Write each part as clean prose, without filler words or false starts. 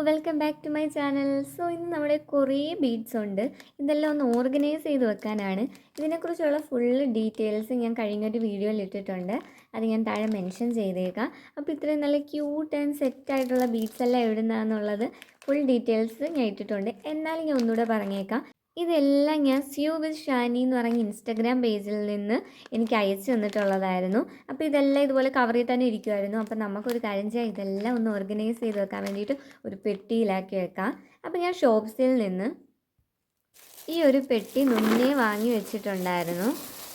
Welcome back to my channel. ഇന്ന് നമ്മുടെ കുറേ ബീഡ്സ് ഉണ്ട്. ഇതെല്ലാം ഒന്ന് ഓർഗനൈസ് ചെയ്ത് വെക്കാനാണ്. ഇതിനെക്കുറിച്ചുള്ള ഫുൾ ഡീറ്റെയിൽസ് ഞാൻ കഴിഞ്ഞൊരു വീഡിയോയിൽ ഇട്ടിട്ടുണ്ട്. അത് ഞാൻ താഴെ മെൻഷൻ ചെയ്തേക്കാം. അപ്പോൾ ഇത്രയും നല്ല ക്യൂട്ട് ആൻഡ് സെറ്റായിട്ടുള്ള ബീഡ്സ് എല്ലാം എവിടുന്നാണെന്നുള്ളത് ഫുൾ ഡീറ്റെയിൽസ് ഞാൻ ഇട്ടിട്ടുണ്ട്. എന്നാലും ഞാൻ ഒന്നുകൂടെ പറഞ്ഞേക്കാം. ഇതെല്ലാം ഞാൻ സ്യൂ വിത്ത് ഷാനി എന്ന് പറഞ്ഞ ഇൻസ്റ്റഗ്രാം പേജിൽ നിന്ന് എനിക്ക് അയച്ചു തന്നിട്ടുള്ളതായിരുന്നു. അപ്പോൾ ഇതെല്ലാം ഇതുപോലെ കവറിൽ തന്നെ ഇരിക്കുമായിരുന്നു. അപ്പോൾ നമുക്കൊരു കാര്യം ചെയ്യാം, ഇതെല്ലാം ഒന്ന് ഓർഗനൈസ് ചെയ്ത് വെക്കാൻ വേണ്ടിയിട്ട് ഒരു പെട്ടിയിലാക്കി വെക്കാം. അപ്പോൾ ഞാൻ ഷോപ്സിൽ നിന്ന് ഈ ഒരു പെട്ടി മുന്നേ വാങ്ങി വെച്ചിട്ടുണ്ടായിരുന്നു.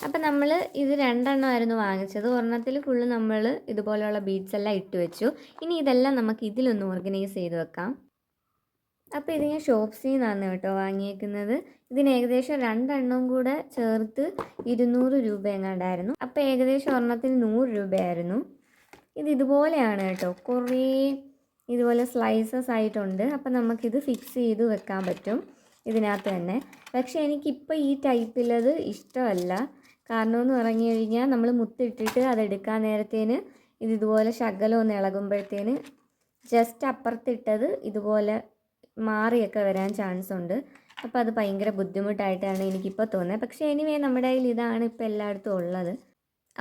അപ്പോൾ നമ്മൾ ഇത് രണ്ടെണ്ണമായിരുന്നു വാങ്ങിച്ചത്. ഒരെണ്ണത്തിൽ ഫുള്ള് നമ്മൾ ഇതുപോലെയുള്ള ബീഡ്സ് എല്ലാം ഇട്ട് വെച്ചു. ഇനി ഇതെല്ലാം നമുക്ക് ഇതിലൊന്ന് ഓർഗനൈസ് ചെയ്ത് വെക്കാം. അപ്പോൾ ഇത് ഞാൻ ഷോപ്സിൽ നിന്നാണ് കേട്ടോ വാങ്ങിയേക്കുന്നത്. ഇതിന് ഏകദേശം രണ്ടെണ്ണവും കൂടെ ചേർത്ത് 200 രൂപ എങ്ങാണ്ടായിരുന്നു. അപ്പോൾ ഏകദേശം ഒരെണ്ണത്തിന് 100 രൂപയായിരുന്നു. ഇതുപോലെയാണ് കേട്ടോ, കുറേ ഇതുപോലെ സ്ലൈസസ് ആയിട്ടുണ്ട്. അപ്പോൾ നമുക്കിത് ഫിക്സ് ചെയ്ത് വെക്കാൻ പറ്റും ഇതിനകത്ത് തന്നെ. പക്ഷേ എനിക്കിപ്പോൾ ഈ ടൈപ്പിലത് ഇഷ്ടമല്ല. കാരണം എന്ന് പറഞ്ഞു കഴിഞ്ഞാൽ നമ്മൾ മുത്തിട്ടിട്ട് അതെടുക്കാൻ നേരത്തേന് ഇതുപോലെ ശകലം ഒന്ന് ഇളകുമ്പോഴത്തേന് ജസ്റ്റ് അപ്പുറത്തിട്ടത് ഇതുപോലെ മാറിയൊക്കെ വരാൻ ചാൻസ് ഉണ്ട്. അപ്പോൾ അത് ഭയങ്കര ബുദ്ധിമുട്ടായിട്ടാണ് എനിക്കിപ്പോൾ തോന്നുന്നത്. പക്ഷേ എനിവേ നമ്മുടെ കയ്യിൽ ഇതാണ് ഇപ്പോൾ എല്ലായിടത്തും ഉള്ളത്.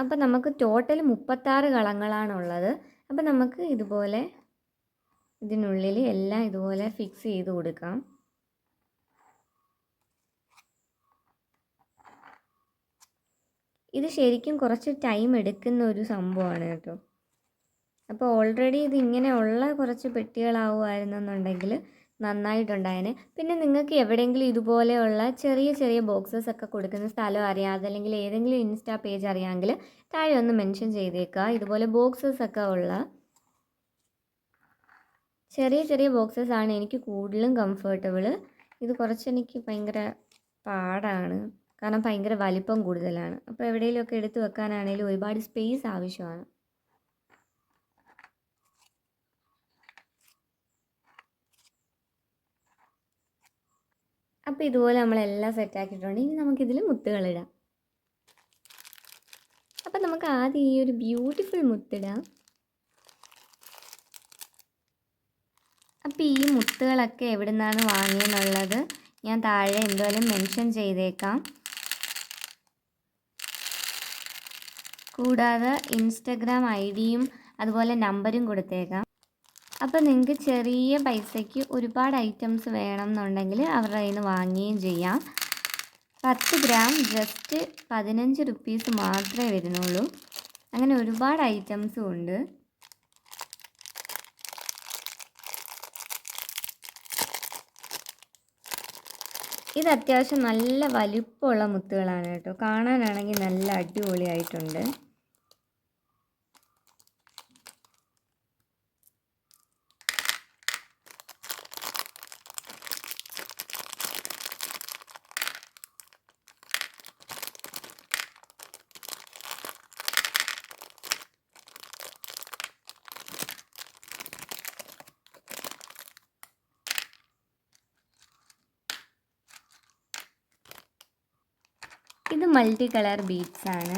അപ്പോൾ നമുക്ക് ടോട്ടൽ 36 കളങ്ങളാണുള്ളത്. അപ്പോൾ നമുക്ക് ഇതുപോലെ ഇതിനുള്ളിൽ എല്ലാം ഇതുപോലെ ഫിക്സ് ചെയ്ത് കൊടുക്കാം. ഇത് ശരിക്കും കുറച്ച് ടൈം എടുക്കുന്ന ഒരു സംഭവമാണ് കേട്ടോ. അപ്പോൾ ഓൾറെഡി ഇത് ഇങ്ങനെയുള്ള കുറച്ച് പെട്ടികളാവുമായിരുന്നെന്നുണ്ടെങ്കിൽ നന്നായിട്ടുണ്ടായേനെ. പിന്നെ നിങ്ങൾക്ക് എവിടെയെങ്കിലും ഇതുപോലെയുള്ള ചെറിയ ചെറിയ ബോക്സസ് ഒക്കെ കൊടുക്കുന്ന സ്ഥലം അറിയാം, അതല്ലെങ്കിൽ ഏതെങ്കിലും ഇൻസ്റ്റാ പേജ് അറിയാമെങ്കിൽ താഴെ ഒന്ന് മെൻഷൻ ചെയ്തേക്കുക. ഇതുപോലെ ബോക്സസ് ഒക്കെ ഉള്ള ചെറിയ ചെറിയ ബോക്സസ് ആണ് എനിക്ക് കൂടുതലും കംഫർട്ടബിൾ. ഇത് കുറച്ച് എനിക്ക് ഭയങ്കര പാടാണ്, കാരണം ഭയങ്കര വലിപ്പം കൂടുതലാണ്. അപ്പോൾ എവിടെയെങ്കിലുമൊക്കെ എടുത്ത് വെക്കാനാണെങ്കിലും ഒരുപാട് സ്പേസ് ആവശ്യമാണ്. അപ്പോൾ ഇതുപോലെ നമ്മളെല്ലാം സെറ്റാക്കിയിട്ടുണ്ട്. ഇനി നമുക്കിതിൽ മുത്തുകളിടാം. അപ്പം നമുക്ക് ആദ്യം ഈ ഒരു ബ്യൂട്ടിഫുൾ മുത്തിടാം. അപ്പോൾ ഈ മുത്തുകളൊക്കെ എവിടെ നിന്നാണ് വാങ്ങിയെന്നുള്ളത് ഞാൻ താഴെ എന്തായാലും മെൻഷൻ ചെയ്തേക്കാം. കൂടാതെ ഇൻസ്റ്റഗ്രാം ഐഡിയും അതുപോലെ നമ്പരും കൊടുത്തേക്കാം. അപ്പോൾ നിങ്ങൾക്ക് ചെറിയ പൈസയ്ക്ക് ഒരുപാട് ഐറ്റംസ് വേണം എന്നുണ്ടെങ്കിൽ അവരുടെ കയ്യിൽ നിന്ന് വാങ്ങുകയും ചെയ്യാം. 10 ഗ്രാം ജസ്റ്റ് 15 റുപ്പീസ് മാത്രമേ വരുന്നുള്ളൂ. അങ്ങനെ ഒരുപാട് ഐറ്റംസും ഉണ്ട്. ഇത് അത്യാവശ്യം നല്ല വലിപ്പമുള്ള മുത്തുകളാണ് കേട്ടോ. കാണാനാണെങ്കിൽ നല്ല അടിപൊളിയായിട്ടുണ്ട്. ഇത് മൾട്ടി കളർ ബീഡ്സ് ആണ്.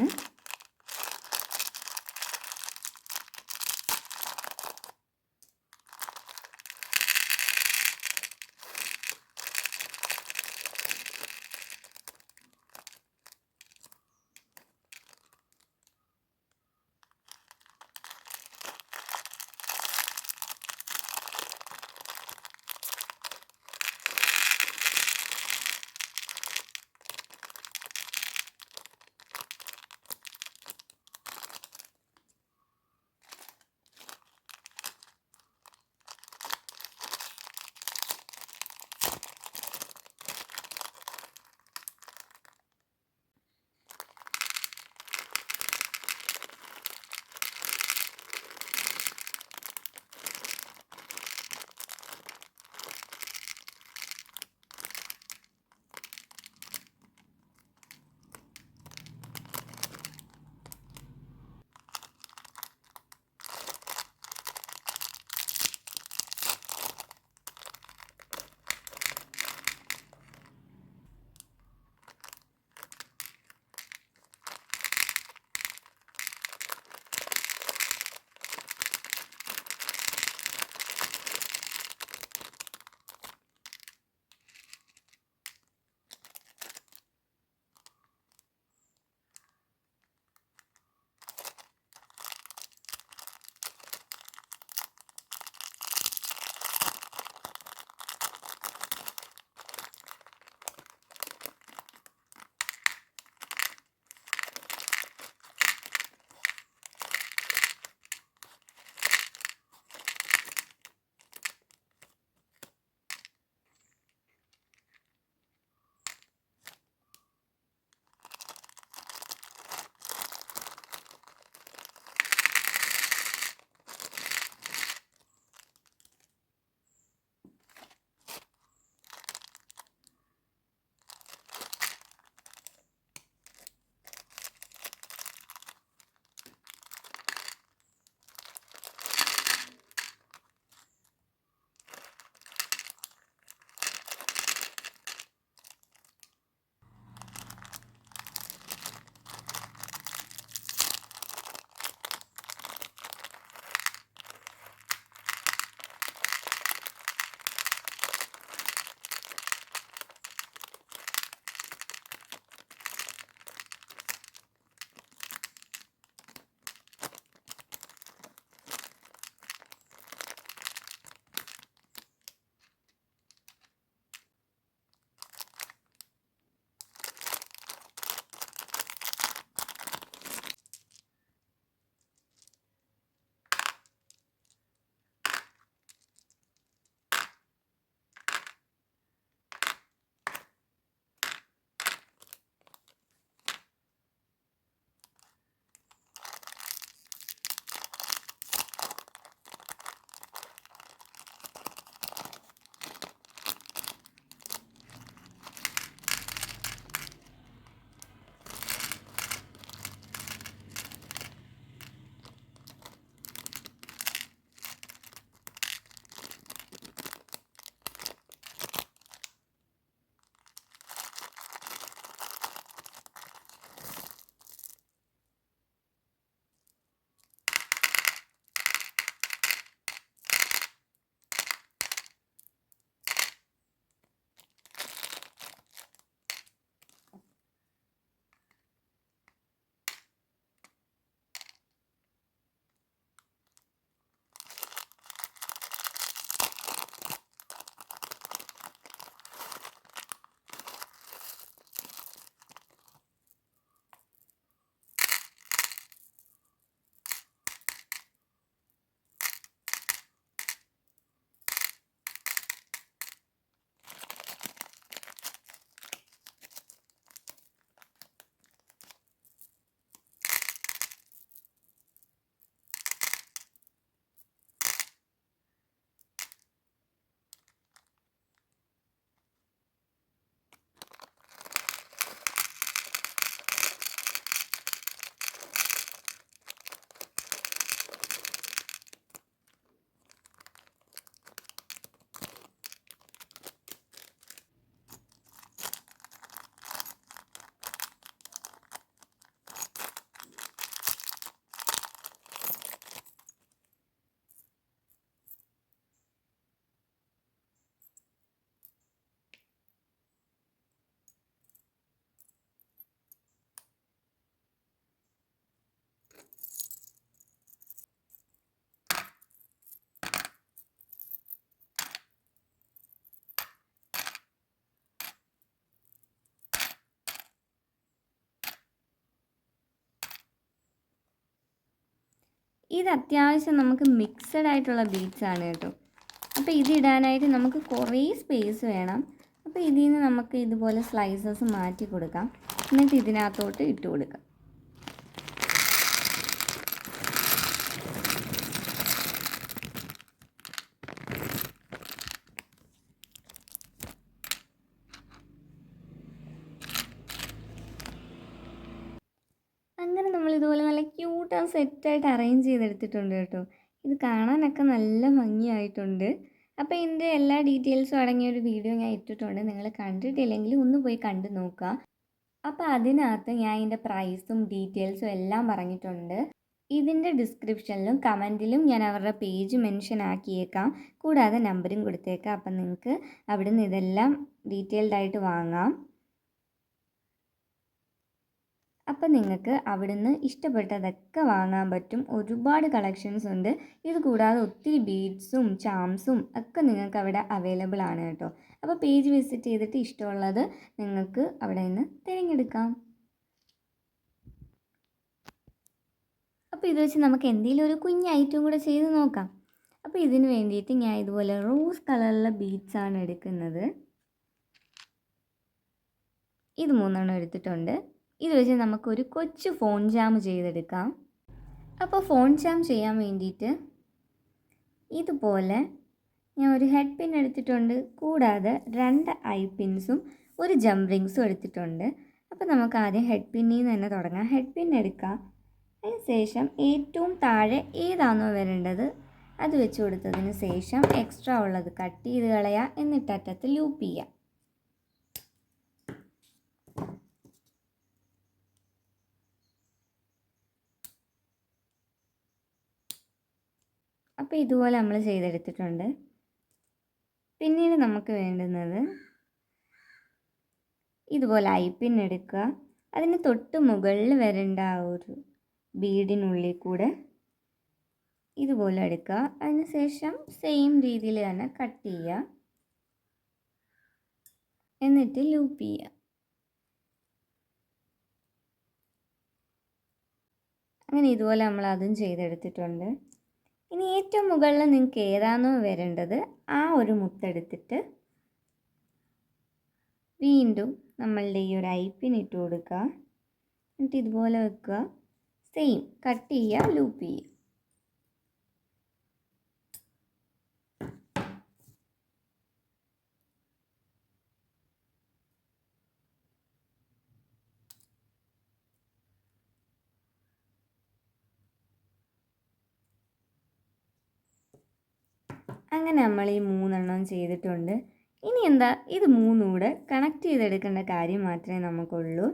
ഇത് അത്യാവശ്യം നമുക്ക് മിക്സഡ് ആയിട്ടുള്ള ബീഡ്സ് ആണ് കേട്ടോ. അപ്പോൾ ഇതിടാനായിട്ട് നമുക്ക് കുറേ സ്പേസ് വേണം. അപ്പോൾ ഇതിൽ നിന്ന് നമുക്ക് ഇതുപോലെ സ്ലൈസസ് മാറ്റി കൊടുക്കാം. എന്നിട്ട് ഇതിനകത്തോട്ട് ഇട്ട് കൊടുക്കാം. അങ്ങനെ നമ്മളിതുപോലെ നല്ല ക്യൂട്ടാണ് സെറ്റായിട്ട് അറേഞ്ച് ചെയ്തെടുത്തിട്ടുണ്ട് കേട്ടോ. ഇത് കാണാനൊക്കെ നല്ല ഭംഗിയായിട്ടുണ്ട്. അപ്പോൾ ഇതിൻ്റെ എല്ലാ ഡീറ്റെയിൽസും അടങ്ങിയ ഒരു വീഡിയോ ഞാൻ ഇട്ടിട്ടുണ്ട്. നിങ്ങൾ കണ്ടിട്ടില്ലെങ്കിൽ ഒന്ന് പോയി കണ്ടു നോക്കുക. അപ്പോൾ അതിനകത്ത് ഞാൻ ഇതിൻ്റെ പ്രൈസും ഡീറ്റെയിൽസും എല്ലാം പറഞ്ഞിട്ടുണ്ട്. ഇതിൻ്റെ ഡിസ്ക്രിപ്ഷനിലും കമൻറ്റിലും ഞാൻ അവരുടെ പേജ് മെൻഷൻ ആക്കിയേക്കാം. കൂടാതെ നമ്പറും കൊടുത്തേക്കാം. അപ്പം നിങ്ങൾക്ക് അവിടെ നിന്ന് ഇതെല്ലാം ഡീറ്റെയിൽഡായിട്ട് വാങ്ങാം. അപ്പം നിങ്ങൾക്ക് അവിടുന്ന് ഇഷ്ടപ്പെട്ടതൊക്കെ വാങ്ങാൻ പറ്റും. ഒരുപാട് കളക്ഷൻസ് ഉണ്ട്. ഇത് കൂടാതെ ഒത്തിരി ബീഡ്സും ചാംസും ഒക്കെ നിങ്ങൾക്ക് അവിടെ അവൈലബിൾ ആണ് കേട്ടോ. അപ്പോൾ പേജ് വിസിറ്റ് ചെയ്തിട്ട് ഇഷ്ടമുള്ളത് നിങ്ങൾക്ക് അവിടെ നിന്ന് തിരഞ്ഞെടുക്കാം. അപ്പോൾ ഇത് വെച്ച് നമുക്ക് എന്തെങ്കിലും ഒരു കുഞ്ഞ് ഐറ്റം കൂടെ ചെയ്ത് നോക്കാം. അപ്പോൾ ഇതിന് വേണ്ടിയിട്ട് ഞാൻ ഇതുപോലെ റോസ് കളറിലുള്ള ബീഡ്സാണ് എടുക്കുന്നത്. ഇത് 3 എടുത്തിട്ടുണ്ട്. ഇത് വെച്ച് നമുക്കൊരു കൊച്ചു ഫോൺ ജാം ചെയ്തെടുക്കാം. അപ്പോൾ ഫോൺ ജാം ചെയ്യാൻ വേണ്ടിയിട്ട് ഇതുപോലെ ഞാൻ ഒരു ഹെഡ് പിൻ എടുത്തിട്ടുണ്ട്. കൂടാതെ 2 ഐ പിൻസും ഒരു ജംപ് റിങ്സും എടുത്തിട്ടുണ്ട്. അപ്പോൾ നമുക്ക് ആദ്യം ഹെഡ് പിന്നിൽ നിന്ന് തന്നെ തുടങ്ങാം. ഹെഡ് പിൻ എടുക്കാം. അതിന് ശേഷം ഏറ്റവും താഴെ ഏതാണോ വരേണ്ടത് അത് വെച്ച് കൊടുത്തതിന് ശേഷം എക്സ്ട്രാ ഉള്ളത് കട്ട് ചെയ്ത് കളയുക. എന്നിട്ട് അറ്റത്ത് ലൂപ്പ് ചെയ്യുക. അപ്പോൾ ഇതുപോലെ നമ്മൾ ചെയ്തെടുത്തിട്ടുണ്ട്. പിന്നീട് നമുക്ക് വേണ്ടുന്നത് ഇതുപോലെ ഐ പിൻ എടുക്കുക. അതിന് തൊട്ട് മുകളിൽ വരേണ്ട ആ ഒരു ബീഡിനുള്ളിൽ കൂടെ ഇതുപോലെ എടുക്കുക. അതിന് ശേഷം സെയിം രീതിയിൽ തന്നെ കട്ട് ചെയ്യുക. എന്നിട്ട് ലൂപ്പ് ചെയ്യുക. അങ്ങനെ ഇതുപോലെ നമ്മൾ അതും ചെയ്തെടുത്തിട്ടുണ്ട്. ഇനി ഏറ്റവും മുകളിൽ നിങ്ങൾക്ക് ഏതാണോ വരേണ്ടത് ആ ഒരു മുത്തെടുത്തിട്ട് വീണ്ടും നമ്മളുടെ ഈ ഒരു ഐ പിൻ ഇട്ട് കൊടുക്കുക. എന്നിട്ട് ഇതുപോലെ വെക്കുക. സെയിം കട്ട് ചെയ്യുക, ലൂപ്പ് ചെയ്യുക. അങ്ങനെ നമ്മൾ ഈ 3 ചെയ്തിട്ടുണ്ട്. ഇനി എന്താ, ഇത് 3 കൂടെ കണക്ട് ചെയ്തെടുക്കേണ്ട കാര്യം മാത്രമേ നമുക്കുള്ളൂ.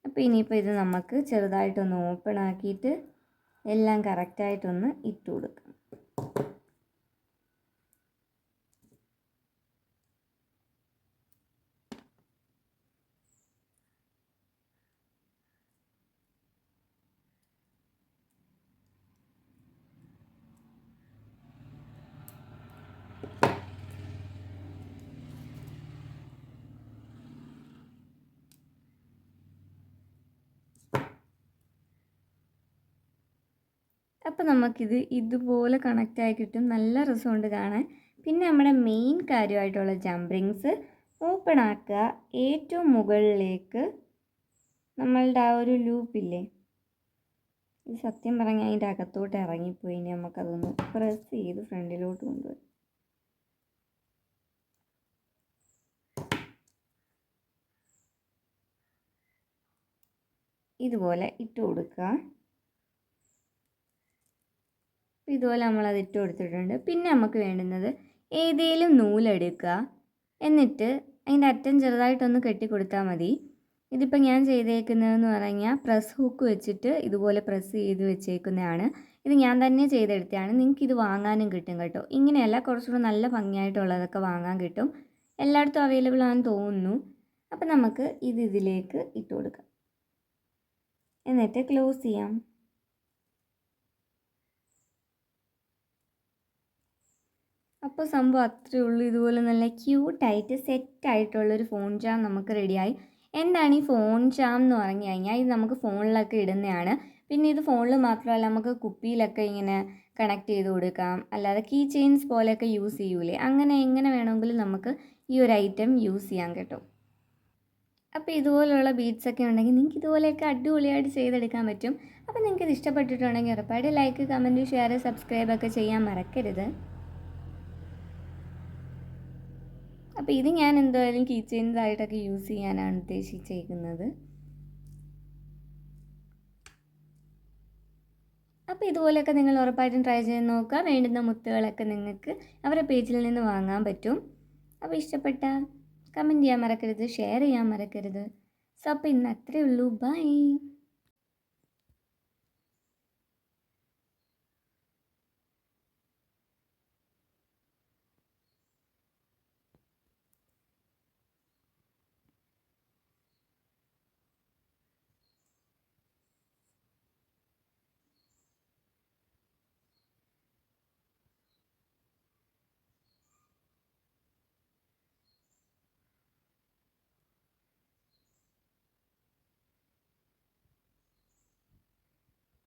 അപ്പോൾ ഇനിയിപ്പോൾ ഇത് നമുക്ക് ചെറുതായിട്ടൊന്ന് ഓപ്പൺ ആക്കിയിട്ട് എല്ലാം കറക്റ്റായിട്ടൊന്ന് ഇട്ട് കൊടുക്കാം. അപ്പോൾ നമുക്കിത് ഇതുപോലെ കണക്റ്റായി കിട്ടും. നല്ല രസമുണ്ട് കാണാൻ. പിന്നെ നമ്മുടെ മെയിൻ കാര്യമായിട്ടുള്ള ജംപ് റിങ്സ് ഓപ്പൺ ആക്കുക. ഏറ്റവും മുകളിലേക്ക് നമ്മളുടെ ആ ഒരു ലൂപ്പില്ലേ, ഇത് സത്യം പറഞ്ഞാൽ അതിൻ്റെ അകത്തോട്ട് ഇറങ്ങിപ്പോയി. ഇനി നമുക്കതൊന്ന് പ്രസ് ചെയ്ത് ഫ്രണ്ടിലോട്ട് കൊണ്ടുവരും. ഇതുപോലെ ഇട്ട് കൊടുക്കുക. ഇതുപോലെ നമ്മളത് ഇട്ട് കൊടുത്തിട്ടുണ്ട്. പിന്നെ നമുക്ക് വേണ്ടുന്നത് ഏതെങ്കിലും നൂലെടുക്കുക. എന്നിട്ട് അതിൻ്റെ അറ്റം ചെറുതായിട്ടൊന്ന് കെട്ടി കൊടുത്താൽ മതി. ഇതിപ്പോൾ ഞാൻ ചെയ്തേക്കുന്നതെന്ന് പറഞ്ഞാൽ പ്രസ് ഹുക്ക് വെച്ചിട്ട് ഇതുപോലെ പ്രസ് ചെയ്ത് വെച്ചേക്കുന്നതാണ്. ഇത് ഞാൻ തന്നെ ചെയ്തെടുത്തതാണ്. നിങ്ങൾക്ക് ഇത് വാങ്ങാനും കിട്ടും കേട്ടോ. ഇങ്ങനെയല്ല, കുറച്ചുകൂടെ നല്ല ഭംഗിയായിട്ടുള്ളതൊക്കെ വാങ്ങാൻ കിട്ടും. എല്ലായിടത്തും അവൈലബിൾ ആണെന്ന് തോന്നുന്നു. അപ്പോൾ നമുക്ക് ഇതിലേക്ക് ഇട്ട് കൊടുക്കാം. എന്നിട്ട് ക്ലോസ് ചെയ്യാം. അപ്പോൾ സംഭവം അത്രയേ ഉള്ളൂ. ഇതുപോലെ നല്ല ക്യൂട്ടായിട്ട് സെറ്റായിട്ടുള്ളൊരു ഫോൺ ജാം നമുക്ക് റെഡിയായി. എന്താണ് ഈ ഫോൺ ജാം എന്ന് പറഞ്ഞു കഴിഞ്ഞാൽ, ഇത് നമുക്ക് ഫോണിലൊക്കെ ഇടുന്നതാണ്. പിന്നെ ഇത് ഫോണിൽ മാത്രമല്ല, നമുക്ക് കുപ്പിയിലൊക്കെ ഇങ്ങനെ കണക്ട് ചെയ്ത് കൊടുക്കാം. അല്ലാതെ കീ ചെയിൻസ് പോലെയൊക്കെ യൂസ് ചെയ്യൂലേ, അങ്ങനെ എങ്ങനെ വേണമെങ്കിലും നമുക്ക് ഈ ഒരു ഐറ്റം യൂസ് ചെയ്യാൻ കേട്ടോ. അപ്പോൾ ഇതുപോലുള്ള ബീഡ്സൊക്കെ ഉണ്ടെങ്കിൽ നിങ്ങൾക്ക് ഇതുപോലെയൊക്കെ അടിപൊളിയായിട്ട് ചെയ്തെടുക്കാൻ പറ്റും. അപ്പോൾ നിങ്ങൾക്ക് ഇത് ഇഷ്ടപ്പെട്ടിട്ടുണ്ടെങ്കിൽ ഉറപ്പായിട്ട് ലൈക്ക്, കമൻറ്റ്, ഷെയർ, സബ്സ്ക്രൈബൊക്കെ ചെയ്യാൻ മറക്കരുത്. അപ്പോൾ ഇത് ഞാൻ എന്തായാലും കീ ചെയിൻസ് ആയിട്ടൊക്കെ യൂസ് ചെയ്യാനാണ് ഉദ്ദേശിച്ചേക്കുന്നത്. അപ്പോൾ ഇതുപോലെയൊക്കെ നിങ്ങൾ ഉറപ്പായിട്ടും ട്രൈ ചെയ്ത് നോക്കുക. വേണ്ടുന്ന മുത്തുകളൊക്കെ നിങ്ങൾക്ക് അവരുടെ പേജിൽ നിന്ന് വാങ്ങാൻ പറ്റും. അപ്പോൾ ഇഷ്ടപ്പെട്ടാൽ കമൻറ്റ് ചെയ്യാൻ മറക്കരുത്, ഷെയർ ചെയ്യാൻ മറക്കരുത്. സോ അപ്പോൾ ഇന്ന് അത്രയേ ഉള്ളൂ. ബൈ.